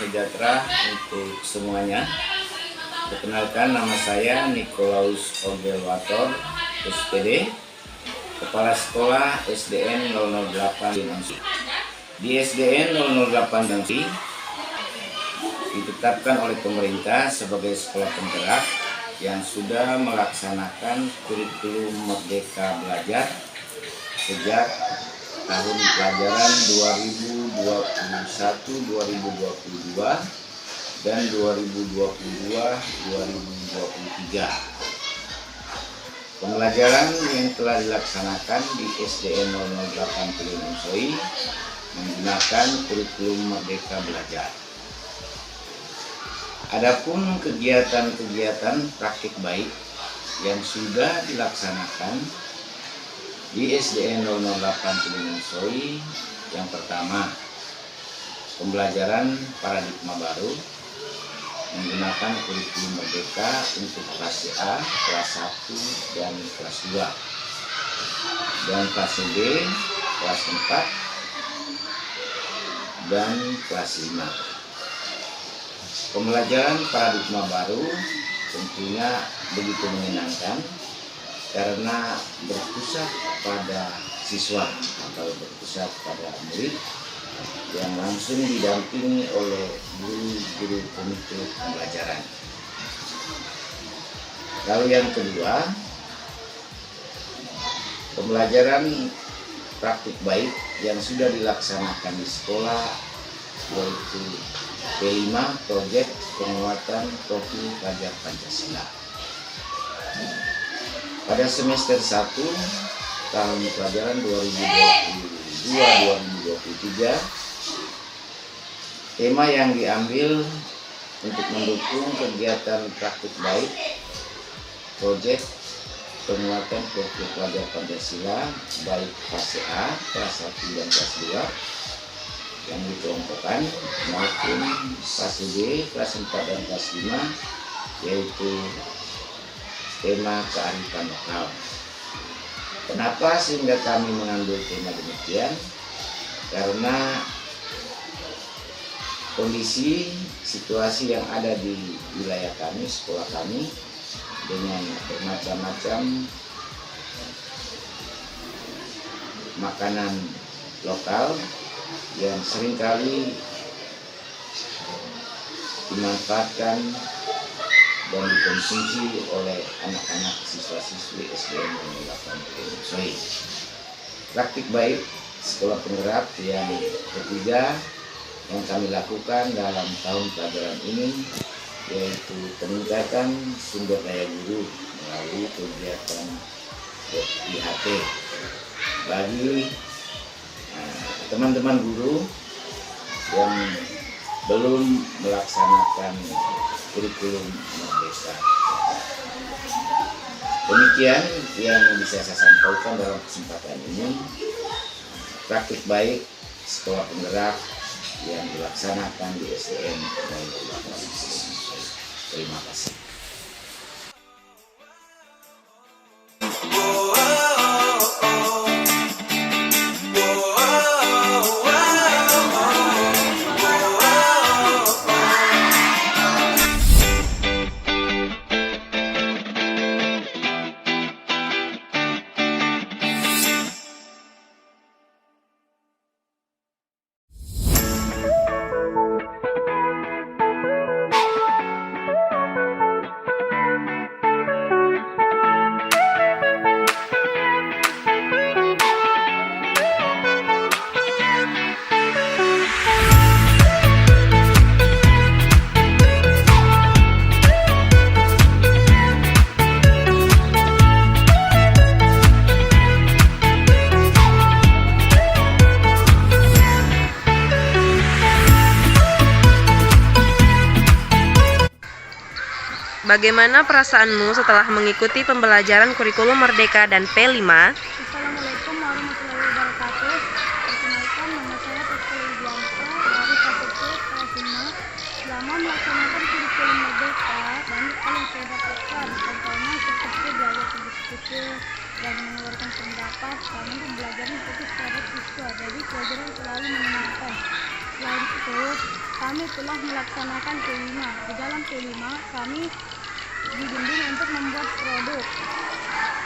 sejahtera untuk semuanya. Perkenalkan, nama saya Nikolaus Ogelwator, SPD, Kepala Sekolah SDN 008 Dangsi. Di SDN 008 Dangsi ditetapkan oleh pemerintah sebagai sekolah penggerak yang sudah melaksanakan kurikulum Merdeka Belajar sejak tahun pelajaran 2021-2022 dan 2022-2023. Pembelajaran yang telah dilaksanakan di SDN 008 Pelindung Soi menggunakan kurikulum Merdeka Belajar. Adapun kegiatan-kegiatan praktik baik yang sudah dilaksanakan di SDN 008 Pelindung Soi, yang pertama, pembelajaran paradigma baru menggunakan kurikulum Merdeka untuk kelas A, kelas 1, dan kelas 2. Dan kelas B, kelas 4, dan kelas 5. Pembelajaran paradigma baru tentunya begitu menyenangkan karena berpusat pada siswa atau berpusat pada murid yang langsung didampingi oleh guru-guru komite pembelajaran. Lalu yang kedua, pembelajaran praktik baik yang sudah dilaksanakan di sekolah, yaitu P5 Proyek Penguatan Profil Pelajar Pancasila. Pada semester 1 tahun pelajaran 2022-2023, tema yang diambil untuk mendukung kegiatan praktik baik proyek penguatan profil pelajar Pancasila baik fase A, kelas 1 dan kelas 2 yang dikelompokkan maupun fase B, kelas 4 dan kelas 5, yaitu tema kearifan lokal. Kenapa sehingga kami mengambil tema demikian? Karena kondisi situasi yang ada di wilayah kami, sekolah kami, dengan bermacam-macam makanan lokal yang seringkali dimanfaatkan dan dikonsumsi oleh anak-anak siswa-siswi SDN 008 Pelindung Soi. Praktik baik sekolah penggerak yang ketiga yang kami lakukan dalam tahun pelajaran ini yaitu peningkatan sumber daya guru melalui kegiatan IHT bagi teman-teman guru yang belum melaksanakan kurikulum Merdeka. Demikian yang bisa saya sampaikan dalam kesempatan ini. Praktik baik sekolah penggerak yang dilaksanakan di SDN 008. Terima kasih. Bagaimana perasaanmu setelah mengikuti pembelajaran kurikulum Merdeka dan P5? Assalamualaikum warahmatullahi wabarakatuh. Perkenalkan, nama saya Puspa Widianto dari KPC kelas 5. Selama melaksanakan kurikulum Merdeka, banyak hal yang saya dapatkan, contohnya seperti belajar berdiskusi dan mengeluarkan pendapat, karena pembelajaran fokus pada siswa, jadi pelajaran selalu menyenangkan. Selain itu, kami telah melaksanakan P5. Di dalam P5 kami dibimbing untuk membuat produk.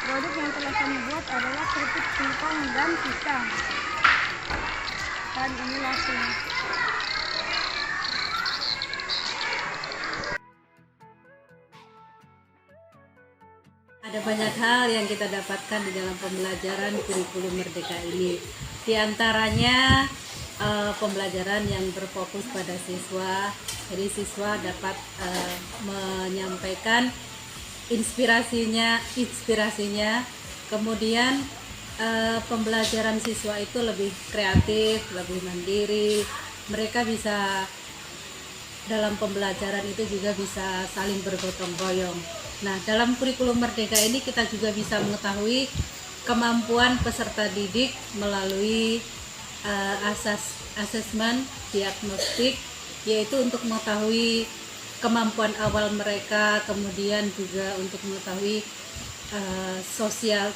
Produk yang telah kami buat adalah keripik singkong dan pisang. Dan ini langsung. Ada banyak hal yang kita dapatkan di dalam pembelajaran kurikulum Merdeka ini. Di antaranya pembelajaran yang berfokus pada siswa. Jadi siswa dapat menyampaikan inspirasinya. Kemudian pembelajaran siswa itu lebih kreatif, lebih mandiri. Mereka bisa dalam pembelajaran itu juga bisa saling bergotong royong. Nah, dalam kurikulum Merdeka ini kita juga bisa mengetahui kemampuan peserta didik melalui asesmen diagnostik, yaitu untuk mengetahui kemampuan awal mereka, kemudian juga untuk mengetahui sosial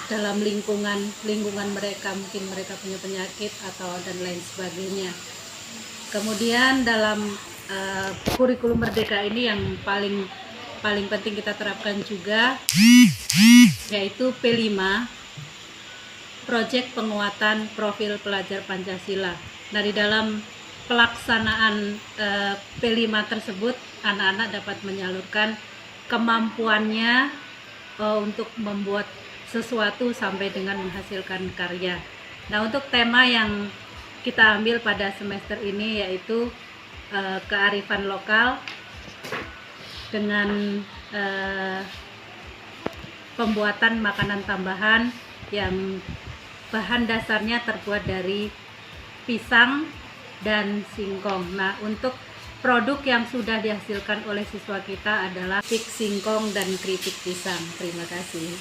dalam lingkungan mereka, mungkin mereka punya penyakit atau dan lain sebagainya. Kemudian dalam kurikulum Merdeka ini yang paling penting kita terapkan juga yaitu P5, Proyek Penguatan Profil Pelajar Pancasila. Nah, di dalam pelaksanaan P5 tersebut, anak-anak dapat menyalurkan kemampuannya untuk membuat sesuatu sampai dengan menghasilkan karya. Nah, untuk tema yang kita ambil pada semester ini yaitu kearifan lokal dengan pembuatan makanan tambahan yang bahan dasarnya terbuat dari pisang dan singkong. Nah, untuk produk yang sudah dihasilkan oleh siswa kita adalah keripik singkong dan keripik pisang. Terima kasih.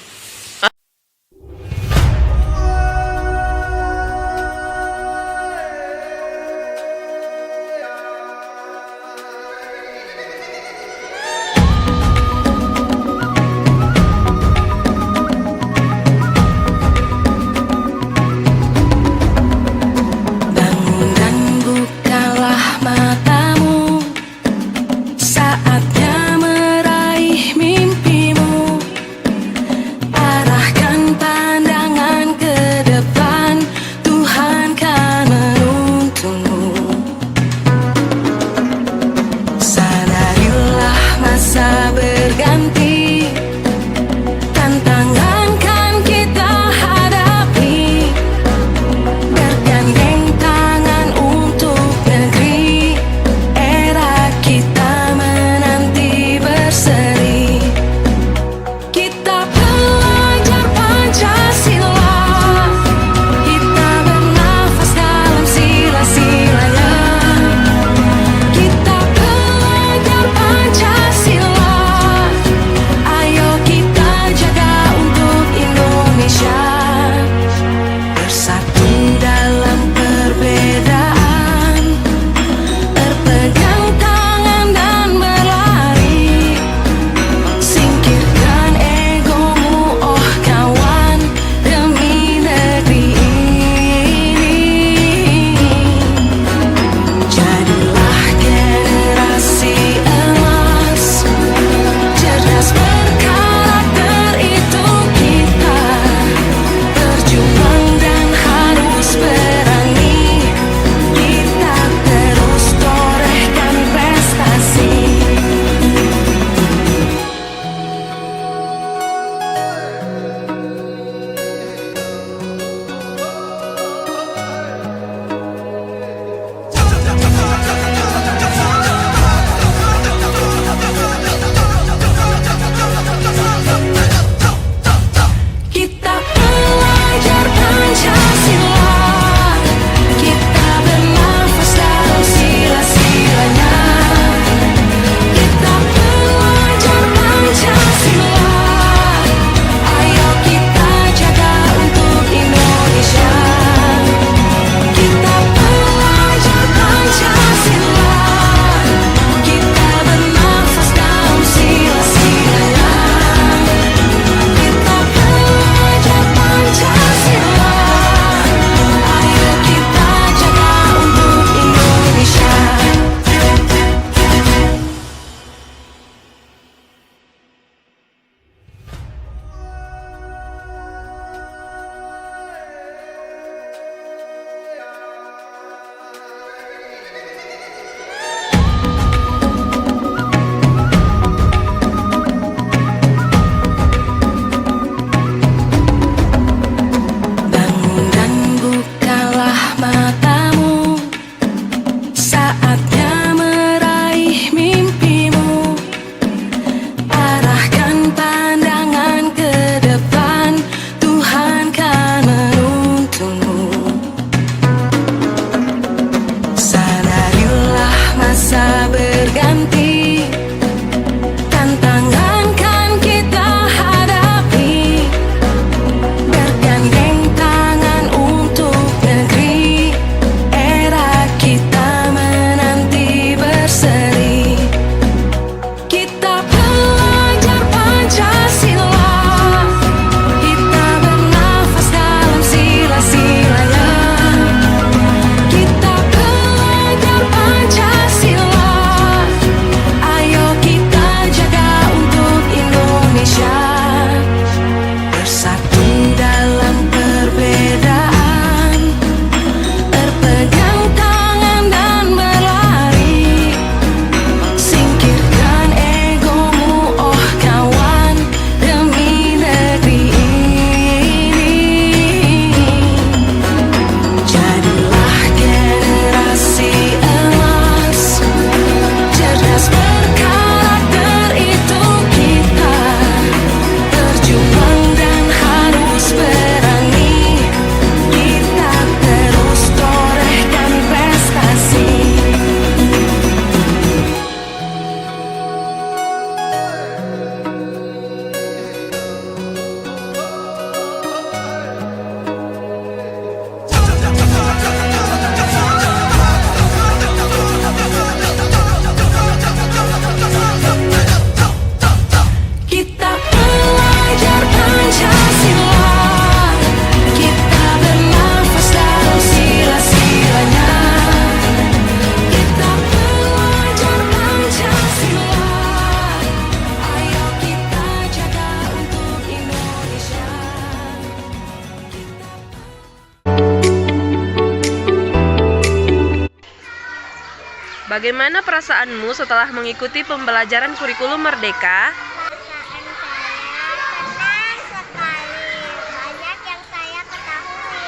Bagaimana perasaanmu setelah mengikuti pembelajaran kurikulum Merdeka? Perasaan saya senang sekali. Banyak yang saya ketahui.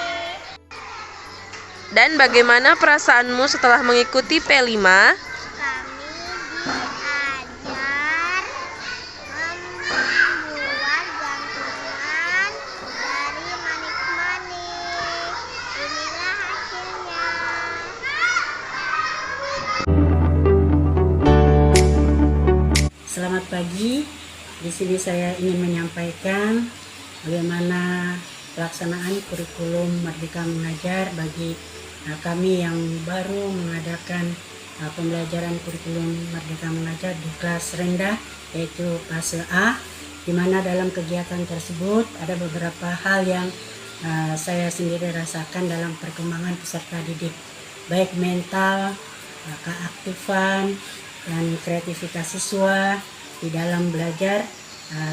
Dan bagaimana perasaanmu setelah mengikuti P5? Kami diajar membuat gantungan dari manik-manik. Inilah hasilnya. Selamat pagi. Di sini saya ingin menyampaikan bagaimana pelaksanaan kurikulum Merdeka Mengajar bagi kami yang baru mengadakan pembelajaran kurikulum Merdeka Mengajar di kelas rendah, yaitu fase A, di mana dalam kegiatan tersebut ada beberapa hal yang saya sendiri rasakan dalam perkembangan peserta didik, baik mental, keaktifan, dan kreativitas siswa di dalam belajar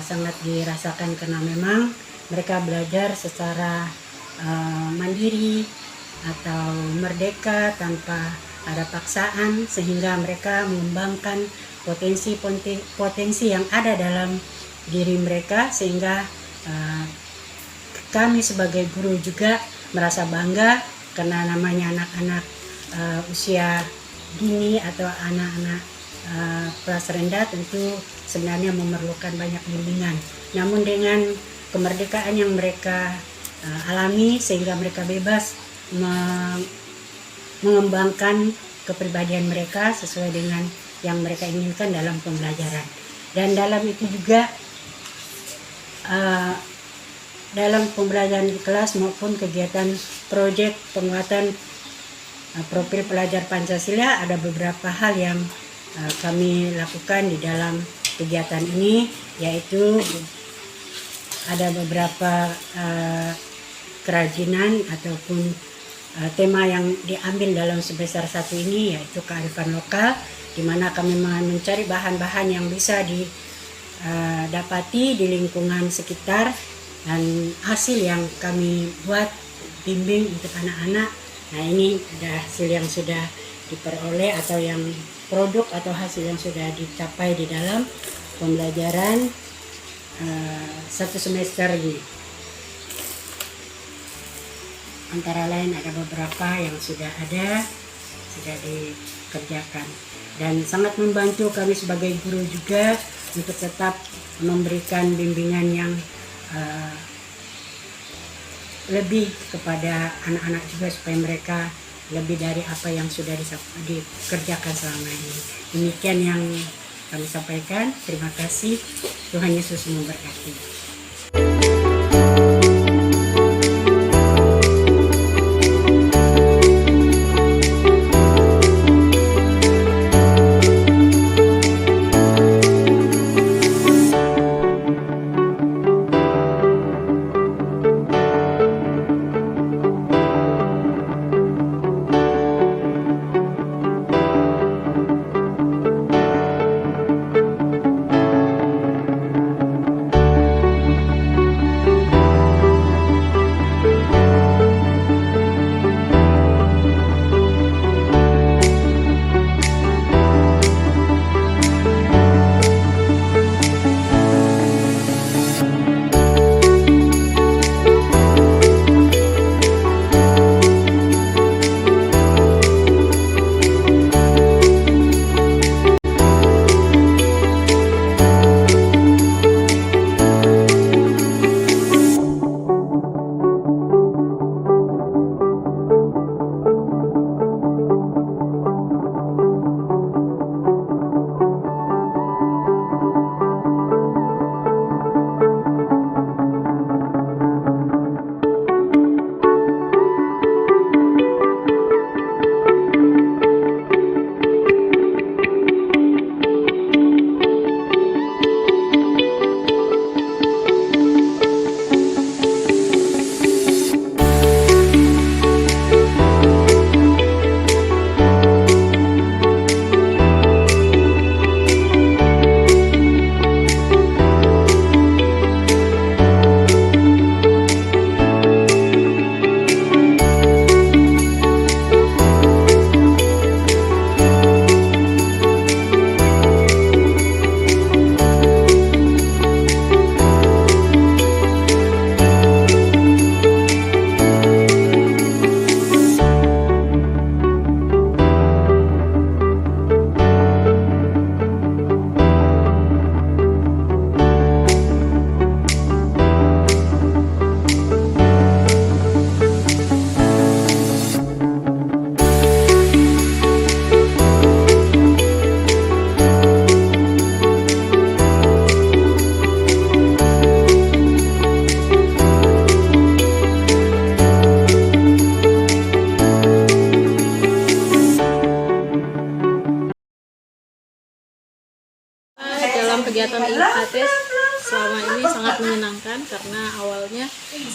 sangat dirasakan karena memang mereka belajar secara mandiri atau merdeka tanpa ada paksaan, sehingga mereka mengembangkan potensi yang ada dalam diri mereka, sehingga kami sebagai guru juga merasa bangga karena namanya anak-anak usia dini atau anak-anak kelas rendah tentu sebenarnya memerlukan banyak bimbingan. Namun dengan kemerdekaan yang mereka alami, sehingga mereka bebas mengembangkan kepribadian mereka sesuai dengan yang mereka inginkan dalam pembelajaran. Dan dalam itu juga dalam pembelajaran di kelas maupun kegiatan proyek penguatan profil pelajar Pancasila, ada beberapa hal yang kami lakukan di dalam kegiatan ini, yaitu ada beberapa kerajinan ataupun tema yang diambil dalam semester 1 ini, yaitu kearifan lokal, di mana kami mencari bahan-bahan yang bisa didapati di lingkungan sekitar, dan hasil yang kami buat bimbing untuk anak-anak. Nah, ini ada hasil yang sudah diperoleh atau yang produk atau hasil yang sudah dicapai di dalam pembelajaran 1 semester ini. Antara lain ada beberapa yang sudah dikerjakan dan sangat membantu kami sebagai guru juga untuk tetap memberikan bimbingan yang lebih kepada anak-anak juga, supaya mereka lebih dari apa yang sudah dikerjakan selama ini. Demikian yang kami sampaikan. Terima kasih. Tuhan Yesus memberkati.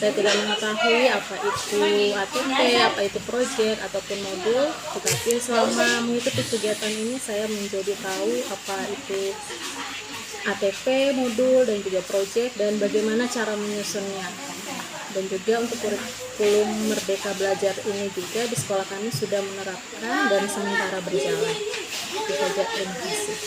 saya tidak mengetahui apa itu ATP, apa itu proyek ataupun modul, tetapi selama mengikuti kegiatan ini saya menjadi tahu apa itu ATP, modul, dan juga proyek, dan bagaimana cara menyusunnya. Dan juga untuk kurikulum Merdeka Belajar ini juga di sekolah kami sudah menerapkan dan sementara berjalan. Itu saja, terima kasih.